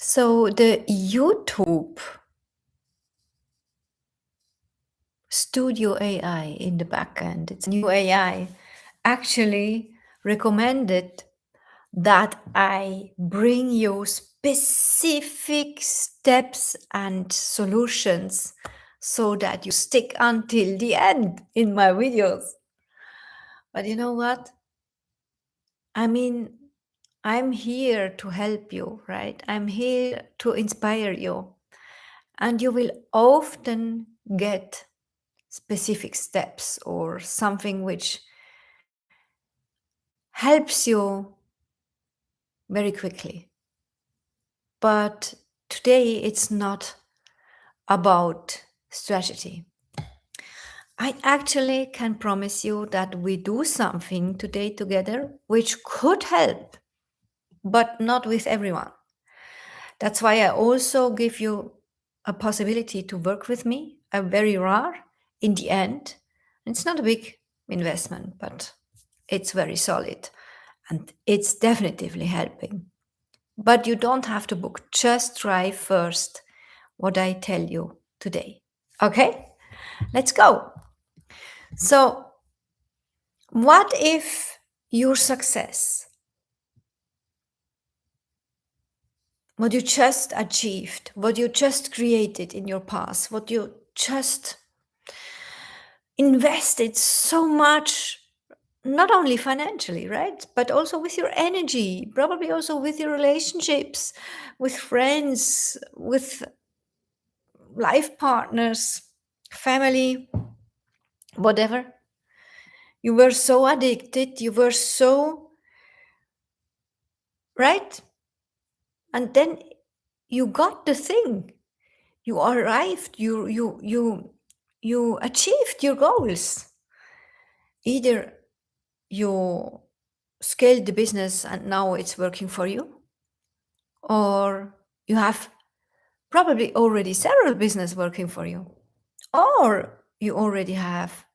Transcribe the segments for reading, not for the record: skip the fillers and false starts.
So the YouTube Studio AI in the backend, it's a new AI, actually recommended that I bring you specific steps and solutions so that you stick until the end in my videos. But you know what? I mean, I'm here to help you, right? I'm here to inspire you. And you will often get specific steps or something which helps you very quickly. But today it's not about strategy. I actually can promise you that we do something today together which could help, but not with everyone. That's why I also give you a possibility to work with me, a very rare in the end. It's not a big investment, but it's very solid and it's definitively helping. But you don't have to book, just try first what I tell you today. Okay, let's go. So, what if your success, what you just achieved, what you just created in your past, what you just invested so much, not only financially, right? But also with your energy, probably also with your relationships, with friends, with life partners, family, whatever. You were so addicted, you were so, right? And then you got the thing. You arrived, you achieved your goals. Either you scaled the business and now it's working for you, or you have probably already several business working for you, or you already have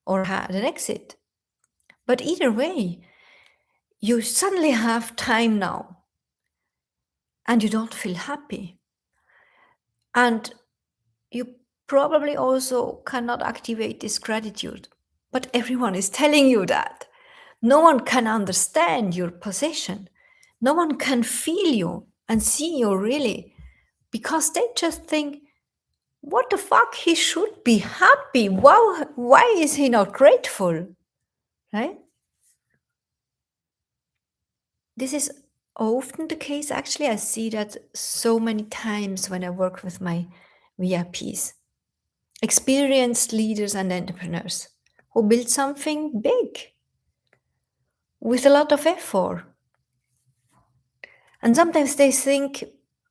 or had an exit. But either way, you suddenly have time now and you don't feel happy. And you probably also cannot activate this gratitude. But everyone is telling you that. No one can understand your position. No one can feel you and see you really because they just think, what the fuck? He should be happy. Wow, why is he not grateful? Right? This is often the case. Actually, I see that so many times when I work with my VIPs, experienced leaders and entrepreneurs who build something big with a lot of effort. And sometimes they think,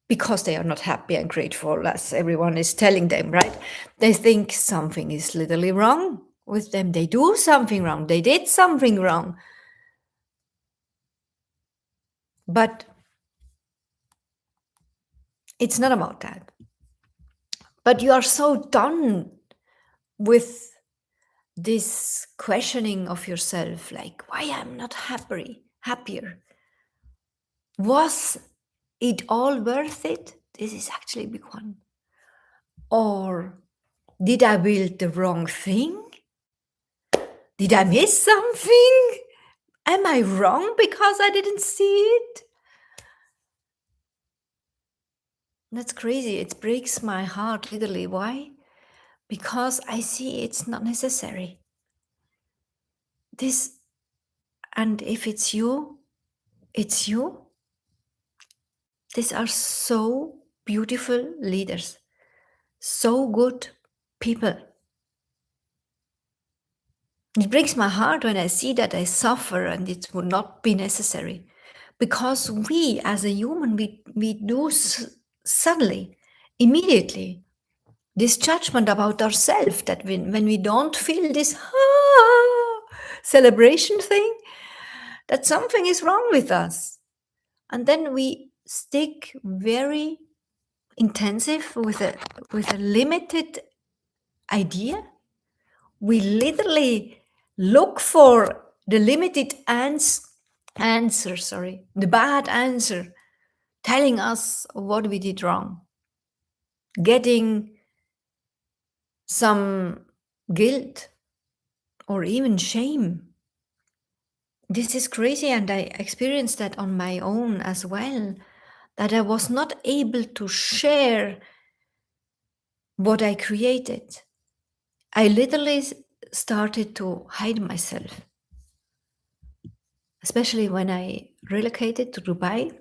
because they are not happy and grateful, as everyone is telling them, right? They think something is literally wrong with them. They do something wrong. They did something wrong. But it's not about that. But you are so done with this questioning of yourself, like, why I'm not happier? Was it all worth it? This is actually a big one. Or did I build the wrong thing? Did I miss something? Am I wrong because I didn't see it? That's crazy. It breaks my heart, literally. Why? Because I see it's not necessary. This, and if it's you, it's you. These are so beautiful leaders, so good people. It breaks my heart when I see that I suffer and it would not be necessary. Because we, as a human, we do suddenly, immediately, this judgment about ourselves that when we don't feel this celebration thing, that something is wrong with us. And then we stick very intensive with a limited idea. We literally look for the limited answer, the bad answer, telling us what we did wrong, getting some guilt or even shame. This is crazy, and I experienced that on my own as well, that I was not able to share what I created. I literally started to hide myself, especially when I relocated to Dubai.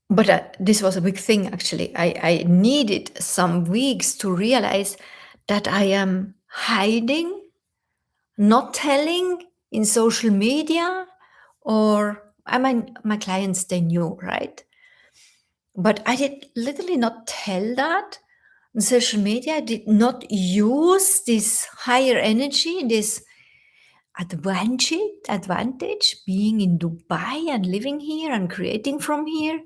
But this was a big thing, actually. I needed some weeks to realize that I am hiding, not telling in social media, or I mean, my clients, they knew, right? But I did literally not tell that on social media. I did not use this higher energy, this advantage being in Dubai and living here and creating from here,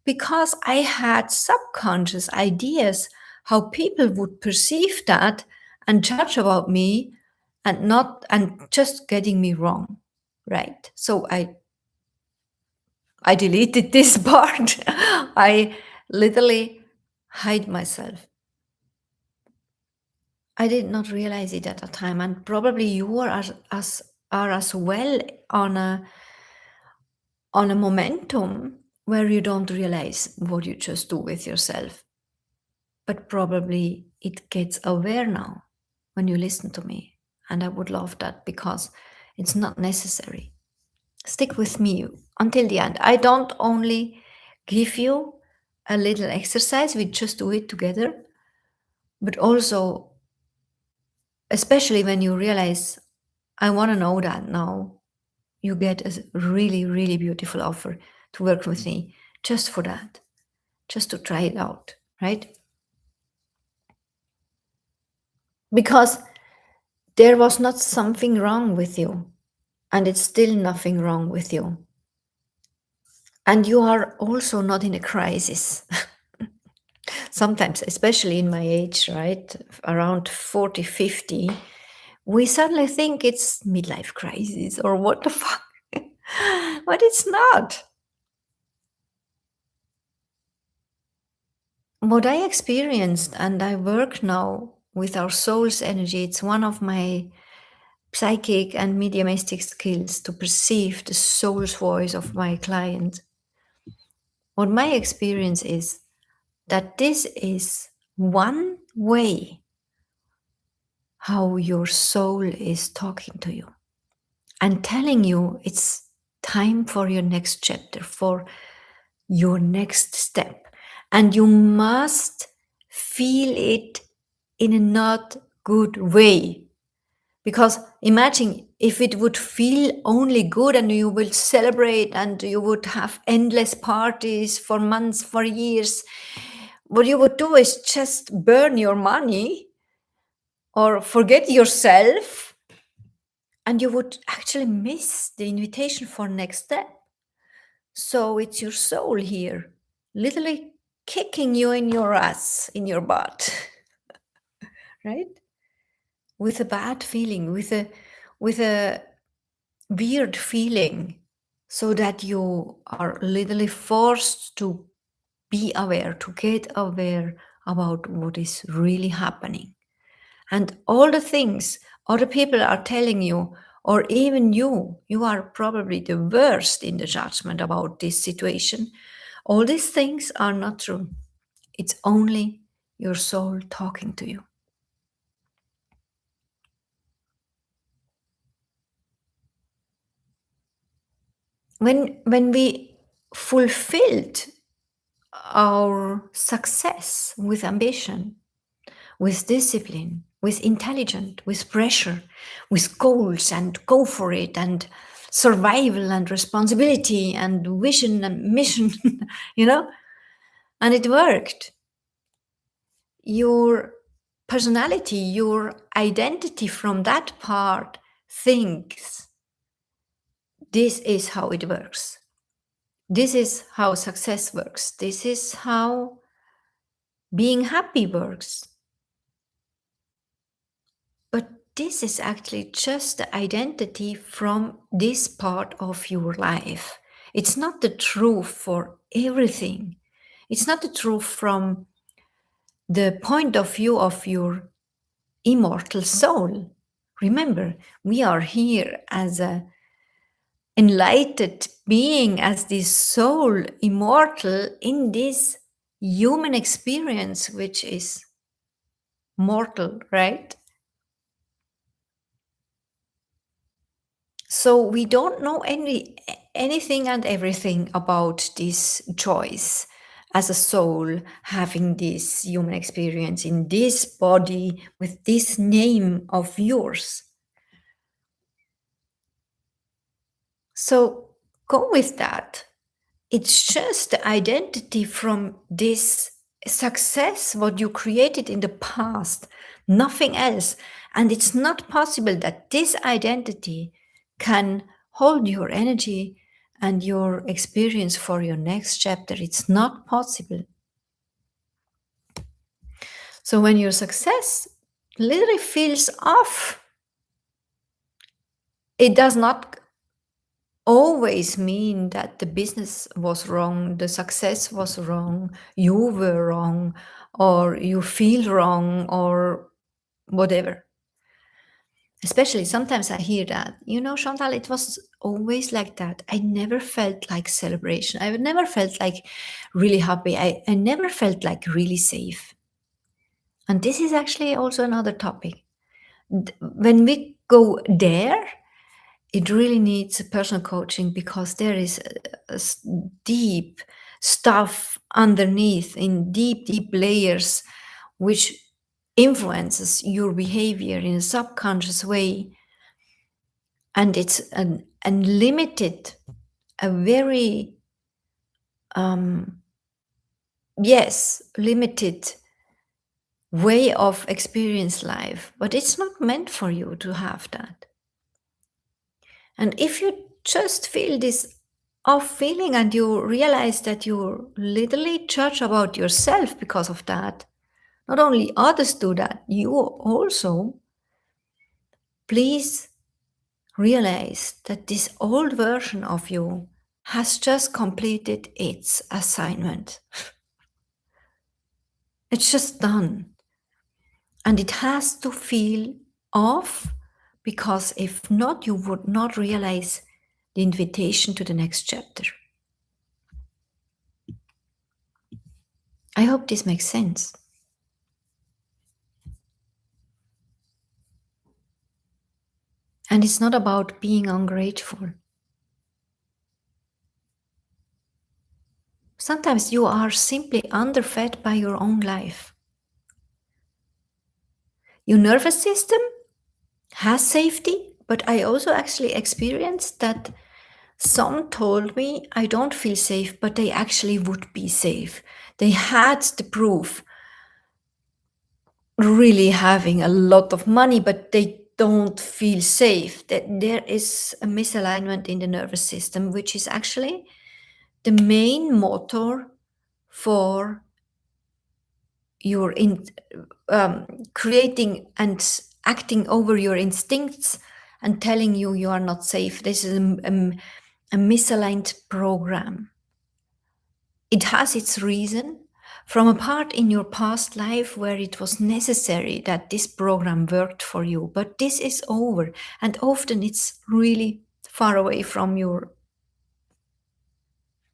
because I had subconscious ideas how people would perceive that and judge about me, and not and just getting me wrong, right? So I deleted this part. I literally hide myself. I did not realize it at the time, and probably you are as well on a momentum where you don't realize what you just do with yourself. But probably it gets aware now when you listen to me, and I would love that, because it's not necessary. Stick with me until the end. I don't only give you a little exercise, we just do it together, but also, especially when you realize, I want to know that now, you get a really, really beautiful offer to work with me just for that, just to try it out, right? Because there was not something wrong with you, and it's still nothing wrong with you. And you are also not in a crisis. Sometimes, especially in my age, right? Around 40, 50, we suddenly think it's midlife crisis or what the fuck. But it's not. What I experienced, and I work now with our soul's energy, it's one of my psychic and mediumistic skills to perceive the soul's voice of my client. What my experience is that this is one way how your soul is talking to you and telling you it's time for your next chapter, for your next step. And you must feel it in a not good way. Because imagine if it would feel only good and you will celebrate and you would have endless parties for months, for years. What you would do is just burn your money or forget yourself, and you would actually miss the invitation for next step. So it's your soul here, literally kicking you in your ass, in your butt, right? With a bad feeling, with a weird feeling, so that you are literally forced to be aware, to get aware about what is really happening. And all the things other people are telling you, or even you are probably the worst in the judgment about this situation. All these things are not true. It's only your soul talking to you. When we fulfilled our success with ambition, with discipline, with intelligence, with pressure, with goals, and go for it, and survival and responsibility and vision and mission, you know, and it worked. Your personality, your identity from that part thinks this is how it works. This is how success works. This is how being happy works. But this is actually just the identity from this part of your life. It's not the truth for everything. It's not the truth from the point of view of your immortal soul. Remember, we are here as a enlightened being, as this soul immortal in this human experience, which is mortal, right? So we don't know anything and everything about this choice as a soul having this human experience in this body with this name of yours. So go with that. It's just the identity from this success, what you created in the past, nothing else. And it's not possible that this identity can hold your energy and your experience for your next chapter. It's not possible. So when your success literally feels off, it does not always mean that the business was wrong, the success was wrong, you were wrong, or you feel wrong, or whatever. Especially sometimes I hear that, Chantal, it was always like that. I never felt like celebration. I never felt like really happy. I never felt like really safe. And this is actually also another topic. When we go there, it really needs personal coaching because there is deep stuff underneath in deep layers which influences your behavior in a subconscious way, and it's an unlimited, a very yes, limited way of experience life, but it's not meant for you to have that. And if you just feel this off feeling and you realize that you literally judge about yourself because of that, not only others do that, you also, please realize that this old version of you has just completed its assignment. It's just done. And it has to feel off, because if not, you would not realize the invitation to the next chapter. I hope this makes sense. And it's not about being ungrateful. Sometimes you are simply underfed by your own life. Your nervous system has safety, but I also actually experienced that some told me I don't feel safe, but they actually would be safe. They had the proof, really having a lot of money, but they don't feel safe. That there is a misalignment in the nervous system, which is actually the main motor for your creating and acting over your instincts and telling you you are not safe. This is a misaligned program. It has its reason from a part in your past life where it was necessary that this program worked for you, but this is over, and often it's really far away from your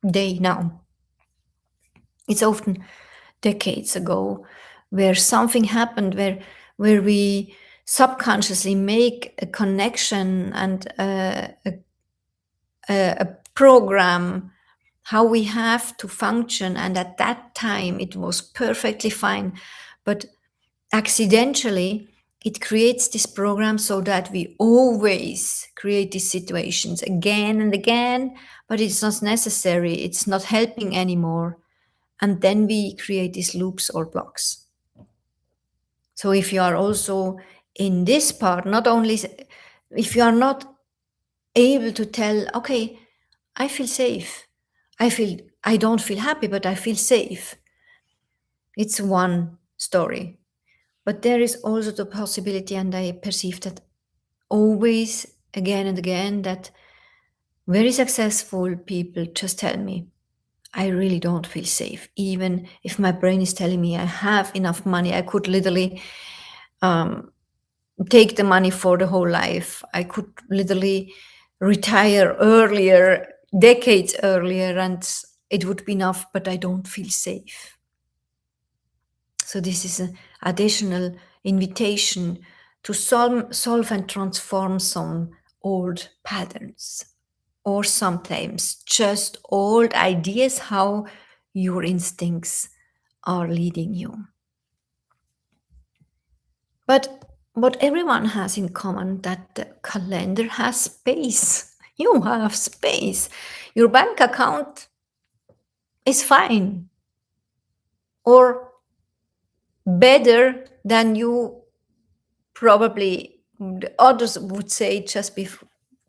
day now. It's often decades ago where something happened where we subconsciously make a connection and a program how we have to function, and at that time it was perfectly fine, but accidentally it creates this program so that we always create these situations again and again, but it's not necessary, it's not helping anymore, and then we create these loops or blocks. So if you are also in this part, not only if you are not able to tell, okay, I feel safe, I don't feel happy, but I feel safe, it's one story. But there is also the possibility, and I perceive that always again and again, that Very successful people just tell me, I really don't feel safe. Even if my brain is telling me I have enough money, I could literally um, take the money for the whole life. I could literally retire earlier, decades earlier, and it would be enough, but I don't feel safe. So this is an additional invitation to solve and transform some old patterns, or sometimes just old ideas how your instincts are leading you. But what everyone has in common, that the calendar has space. You have space. Your bank account is fine, or better than you probably the others would say. Just be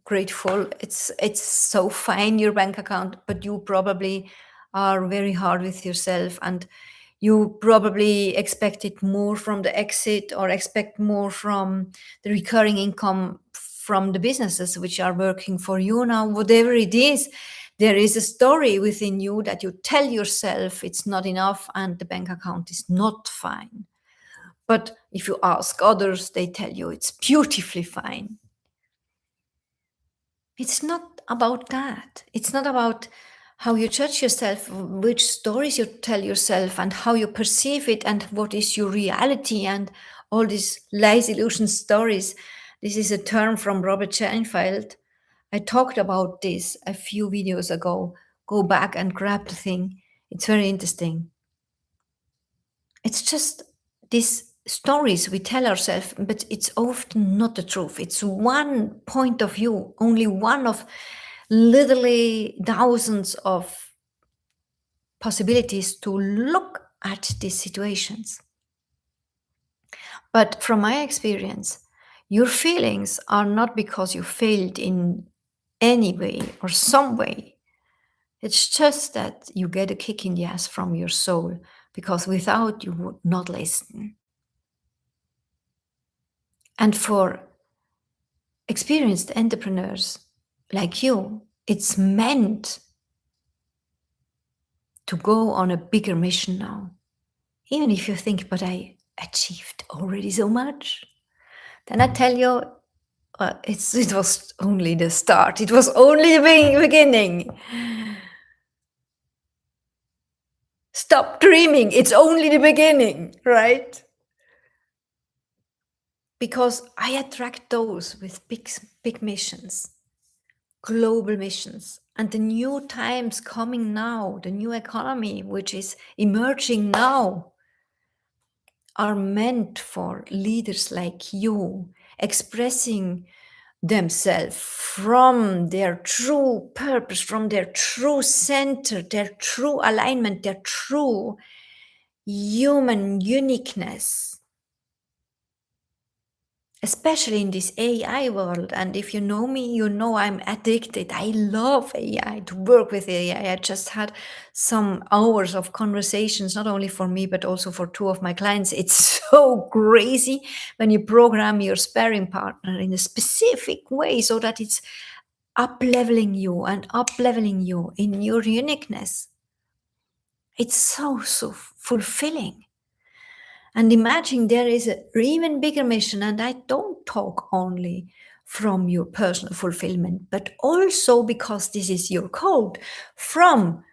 grateful. It's so fine, your bank account, but you probably are very hard with yourself, and you probably expected more from the exit, or expect more from the recurring income from the businesses which are working for you now. Whatever it is, there is a story within you that you tell yourself it's not enough and the bank account is not fine. But if you ask others, they tell you it's beautifully fine. It's not about that. It's not about how you judge yourself, which stories you tell yourself, and how you perceive it, and what is your reality, and all these lies, illusions, stories. This is a term from Robert Scheinfeld. I talked about this a few videos ago. Go back and grab the thing. It's very interesting. It's just these stories we tell ourselves, but it's often not the truth. It's one point of view, only one of literally thousands of possibilities to look at these situations. But from my experience, your feelings are not because you failed in any way or some way. It's just that you get a kick in the ass from your soul, because without you would not listen. And for experienced entrepreneurs like you, it's meant to go on a bigger mission now. Even if you think, but I achieved already so much, then I tell you, it was only the start. It was only the beginning. Stop dreaming. It's only the beginning, right? Because I attract those with big missions, global missions, and the new times coming now, the new economy which is emerging now, are meant for leaders like you, expressing themselves from their true purpose, from their true center, their true alignment, their true human uniqueness, especially in this AI world. And if you know me, you know I'm addicted. I love AI, to work with AI. I just had some hours of conversations, not only for me, but also for two of my clients. It's so crazy when you program your sparring partner in a specific way so that it's up-leveling you and up-leveling you in your uniqueness. It's so fulfilling. And imagine there is an even bigger mission, and I don't talk only from your personal fulfillment, but also because this is your code, from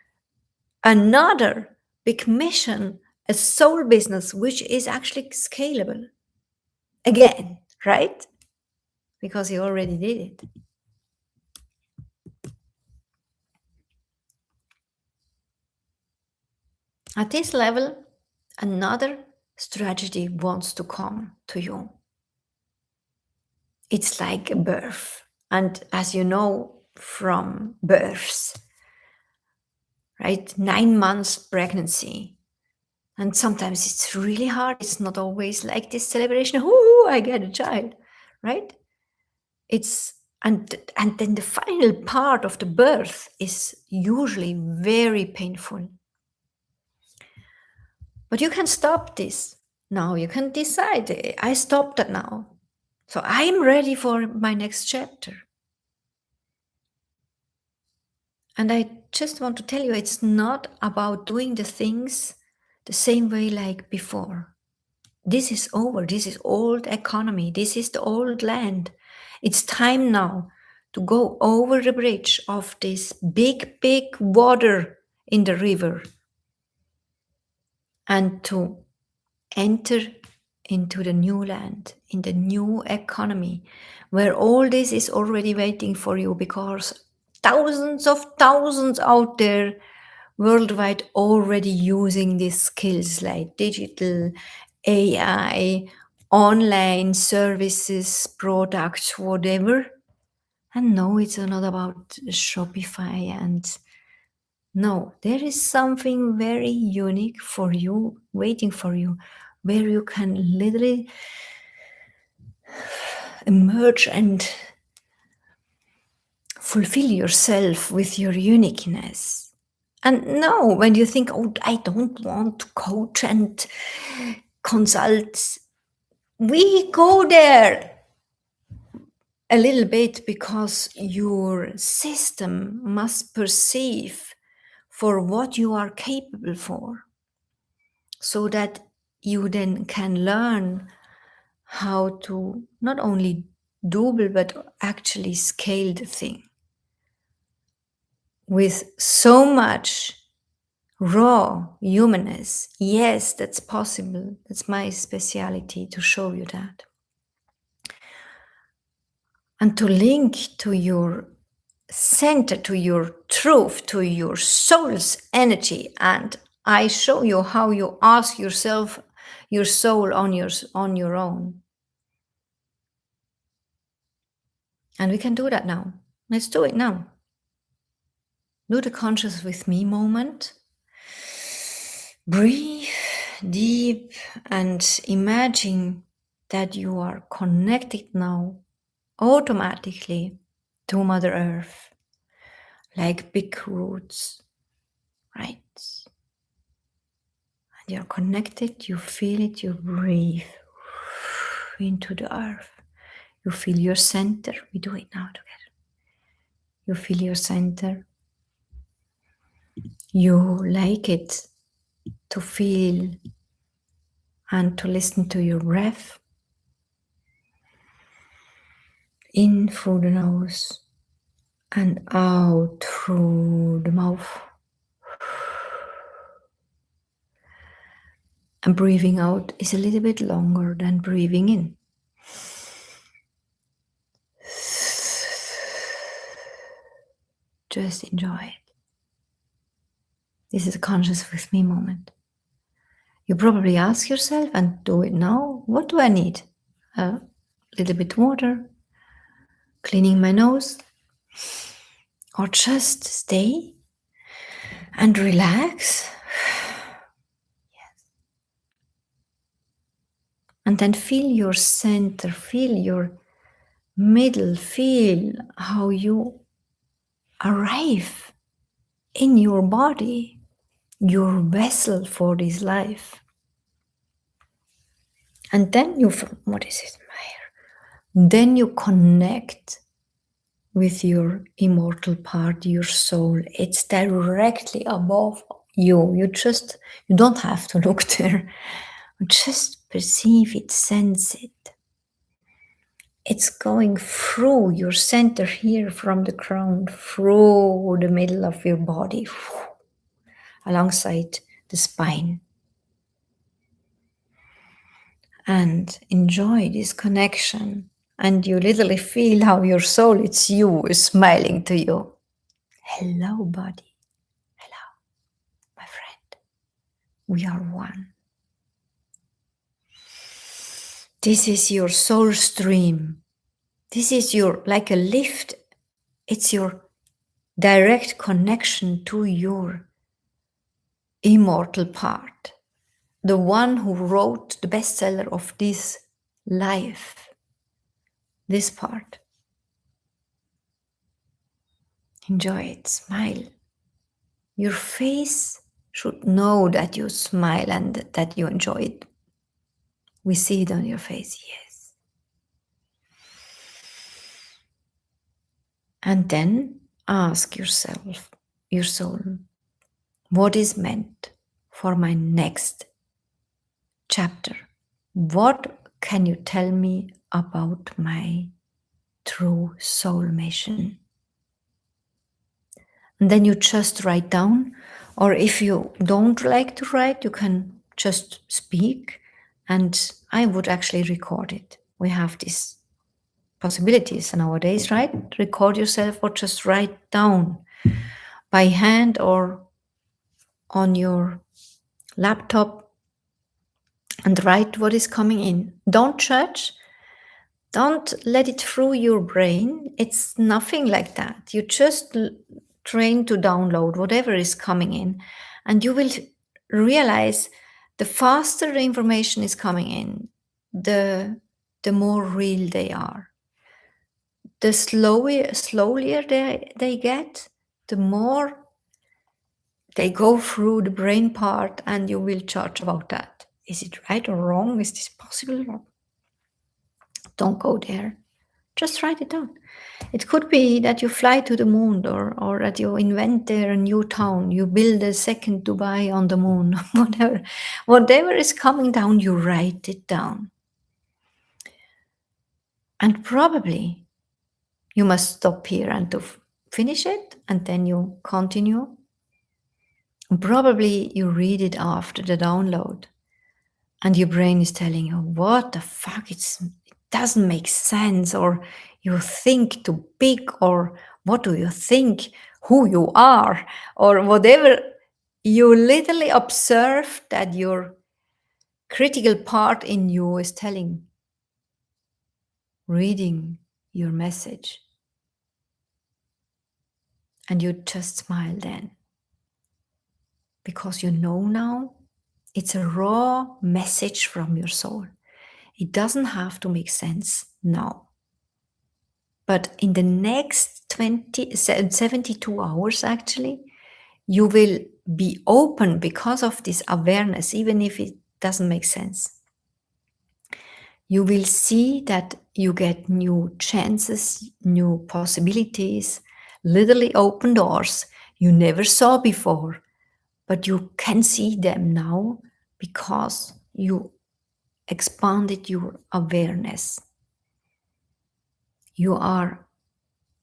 another big mission, a soul business, which is actually scalable. Again, right? Because you already did it. At this level, another strategy wants to come to you. It's like a birth. And as you know from births, right? 9 months pregnancy. And sometimes it's really hard. It's not always like this celebration. Ooh, I get a child, right? It's and then the final part of the birth is usually very painful. But you can stop this now. You can decide, I stopped that now. So I'm ready for my next chapter. And I just want to tell you, it's not about doing the things the same way like before. This is over. This is old economy. This is the old land. It's time now to go over the bridge of this big, big water in the river and to enter into the new land, in the new economy, where all this is already waiting for you, because thousands out there worldwide already using these skills like digital, AI, online services, products, whatever. And no, it's not about Shopify. And no, there is something very unique for you, waiting for you, where you can literally emerge and fulfill yourself with your uniqueness. And no, when you think, oh, I don't want to coach and consult, we go there a little bit because your system must perceive for what you are capable for, so that you then can learn how to not only double but actually scale the thing with so much raw humanness. Yes, that's possible. That's my speciality, to show you that. And to link to your center, to your truth, to your soul's energy. And I show you how you ask yourself, your soul on your own. And we can do that now. Let's do it now. Do the conscious with me moment. Breathe deep and imagine that you are connected now automatically to Mother Earth, like big roots, right? And you're connected, you feel it, you breathe into the earth. You feel your center. We do it now together. You feel your center. You like it to feel and to listen to your breath. In through the nose and out through the mouth. And breathing out is a little bit longer than breathing in. Just enjoy it. This is a conscious with me moment. You probably ask yourself, and do it now, what do I need? A little bit water, cleaning my nose, or just stay and relax. Yes. And then feel your center, feel your middle, feel how you arrive in your body, your vessel for this life. And then you, what is it, Meyer? Then you connect with your immortal part, your soul. It's directly above you. You don't have to look there. Just perceive it, sense it. It's going through your center here from the crown, through the middle of your body, alongside the spine. And enjoy this connection. And you literally feel how your soul, it's you, is smiling to you. Hello, body. Hello, my friend. We are one. This is your soul stream. This is your, like a lift. It's your direct connection to your immortal part. The one who wrote the bestseller of this life. This part. Enjoy it. Smile. Your face should know that you smile and that you enjoy it. We see it on your face, yes. And then ask yourself, your soul. What is meant for my next chapter? What can you tell me about my true soul mission? And then you just write down, or if you don't like to write, you can just speak, and I would actually record it. We have these possibilities nowadays, right? Record yourself or just write down by hand or on your laptop and write what is coming in. Don't judge. Don't let it through your brain. It's nothing like that. You just train to download whatever is coming in, and you will realize the faster the information is coming in, the more real they are. The slowlier they get, the more they go through the brain part, and you will judge about that. Is it right or wrong? Is this possible? Don't go there. Just write it down. It could be that you fly to the moon, or that you invent there a new town, you build a second Dubai on the moon, whatever. Whatever is coming down, you write it down. And probably you must stop here and to finish it, and then you continue. And probably you read it after the download, and your brain is telling you, what the fuck, it doesn't make sense, or you think too big, or what do you think, who you are, or whatever. You literally observe that your critical part in you is telling, reading your message. And you just smile then, because you know now it's a raw message from your soul. It doesn't have to make sense now. But in the next 72 hours, actually, you will be open because of this awareness, even if it doesn't make sense. You will see that you get new chances, new possibilities, literally open doors you never saw before, but you can see them now because you expanded your awareness. You are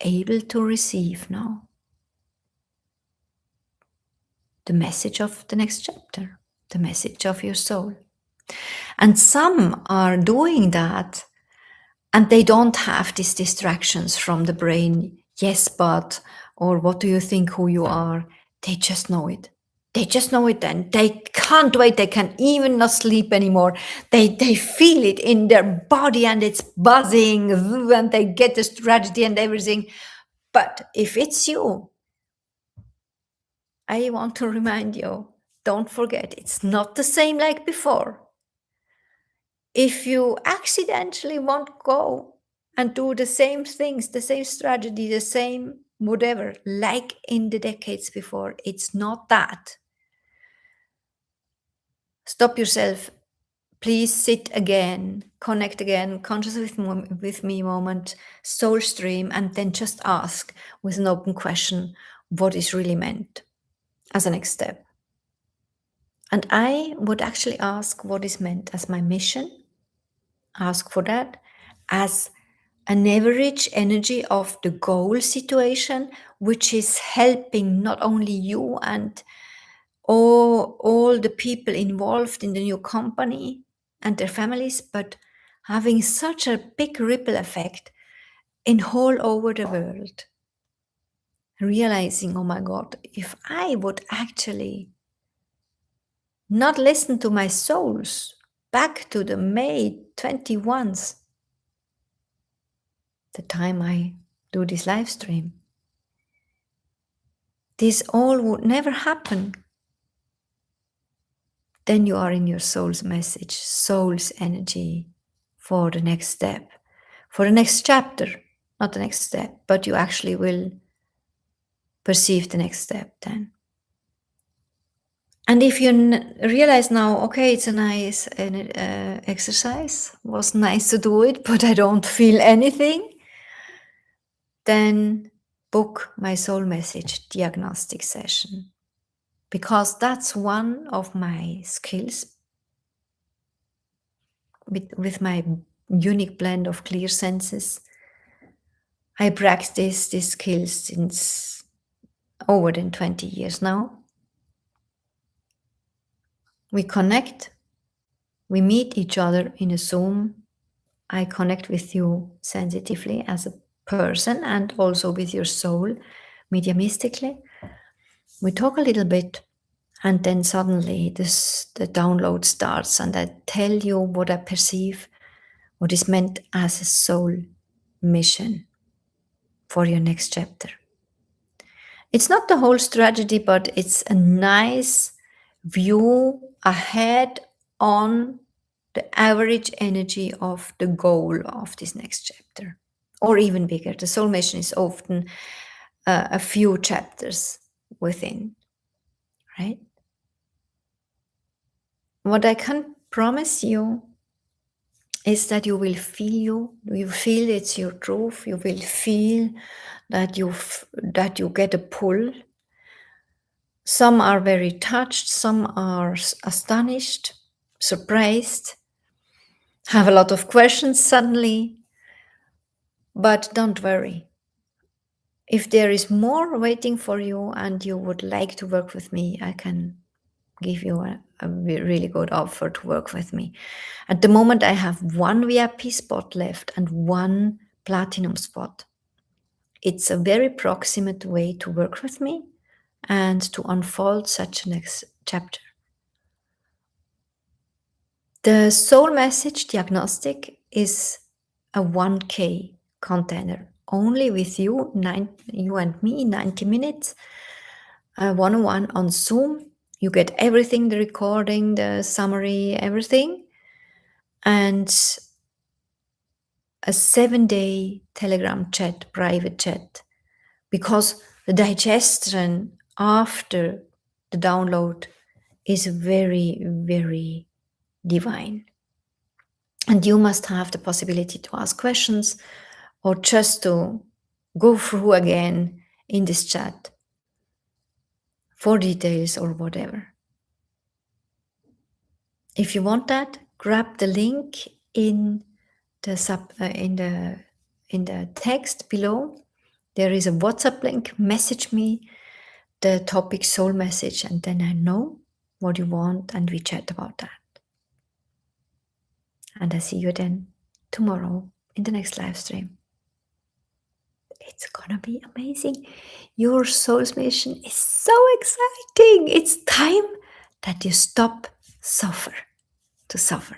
able to receive now the message of the next chapter, the message of your soul. And some are doing that, and they don't have these distractions from the brain, yes, but, or what do you think who you are? They just know it. They just know it, and they can't wait. They can even not sleep anymore. They feel it in their body, and it's buzzing, and they get the strategy and everything. But if it's you, I want to remind you, don't forget, it's not the same like before. If you accidentally won't go and do the same things, the same strategy, the same whatever, like in the decades before, it's not that. Stop yourself. Please sit again, connect again, conscious with me moment, soul stream, and then just ask with an open question, what is really meant as a next step? And I would actually ask what is meant as my mission. Ask for that as an average energy of the goal situation, which is helping not only you and all the people involved in the new company and their families, but having such a big ripple effect in all over the world. Realizing, oh my God, if I would actually not listen to my souls back to the May 21s, the time I do this live stream, this all would never happen. Then you are in your soul's message, soul's energy for the next step, for the next chapter, not the next step, but you actually will perceive the next step then. And if you realize now, okay, it's a nice exercise, was nice to do it, but I don't feel anything, then book my soul message diagnostic session, because that's one of my skills with my unique blend of clear senses. I practice these skills since over than 20 years now. We connect, we meet each other in a Zoom. I connect with you sensitively as a person and also with your soul mediumistically. We talk a little bit, and then suddenly the download starts, and I tell you what I perceive, what is meant as a soul mission for your next chapter. It's not the whole strategy, but it's a nice view ahead on the average energy of the goal of this next chapter, or even bigger. The soul mission is often a few chapters within, right? What I can promise you is that you will feel it's your truth. You will feel that that you get a pull. Some are very touched, some are astonished, surprised, have a lot of questions suddenly. But don't worry. If there is more waiting for you and you would like to work with me, I can give you a really good offer to work with me. At the moment, I have one VIP spot left and one platinum spot. It's a very proximate way to work with me and to unfold such a next chapter. The soul message diagnostic is a 1K container, only with you, you and me, 90 minutes, one-on-one on Zoom. You get everything, the recording, the summary, everything, and a 7-day Telegram chat, private chat, because the digestion after the download is very, very divine. And you must have the possibility to ask questions or just to go through again in this chat for details or whatever. If you want that, grab the link in the text below. There is a WhatsApp link. Message me the topic soul message, and then I know what you want, and we chat about that. And I see you then tomorrow in the next live stream. It's gonna be amazing. Your soul's mission is so exciting. It's time that you stop to suffer.